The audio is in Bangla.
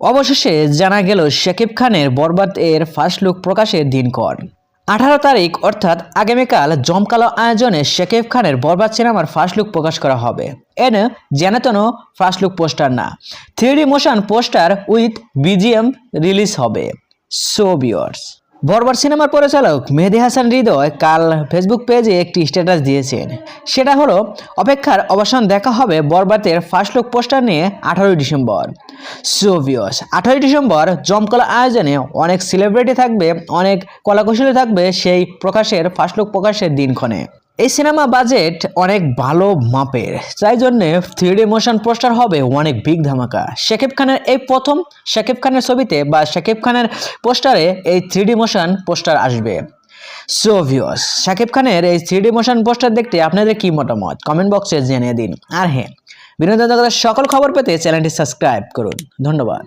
অবশেষে জানা গেল শাকিব খানের বরবাদ এর ফার্স্ট লুক প্রকাশের দিনক্ষণ। 18 তারিখ অর্থাৎ আগামীকাল জমকালো আয়োজনে শাকিব খানের বরবাদ সিনেমার ফার্স্ট লুক প্রকাশ করা হবে। যেন ফার্স্ট লুক পোস্টার না, 3D motion poster with BGM release হবে। সো ভিউয়ার্স, বরবাদ সিনেমার পরিচালক মেহেদী হাসান হৃদয় কাল ফেসবুক পেজে একটি স্ট্যাটাস দিয়েছেন। সেটা হলো, অপেক্ষার অবসান, দেখা হবে বরবাদের ফার্স্ট লুক পোস্টার নিয়ে 18 ডিসেম্বর। সো ভিউয়ার্স, 18 ডিসেম্বর জমকালো আয়োজনে অনেক সেলিব্রিটি থাকবে, অনেক কলাকুশলী থাকবে সেই প্রকাশের ফার্স্ট লুক প্রকাশের দিনক্ষণে। এই সিনেমা বাজেট অনেক ভালো মাপের, তাই জন্য 3D মোশন পোস্টার হবে অনেক বিগ ধামাকা। শাকিব খানের এই প্রথম শাকিব খানের ছবিতে বা শাকিব খানের পোস্টারে এই 3D মোশন পোস্টার আসবে। সো ভিউয়ার্স, শাকিব খানের এই 3D মোশন পোস্টার দেখতে আপনাদের কি মতামত কমেন্ট বক্সে জানিয়ে দিন। আর হ্যাঁ, বিনোদন জগতের সকল খবর পেতে চ্যানেলটি সাবস্ক্রাইব করুন। ধন্যবাদ।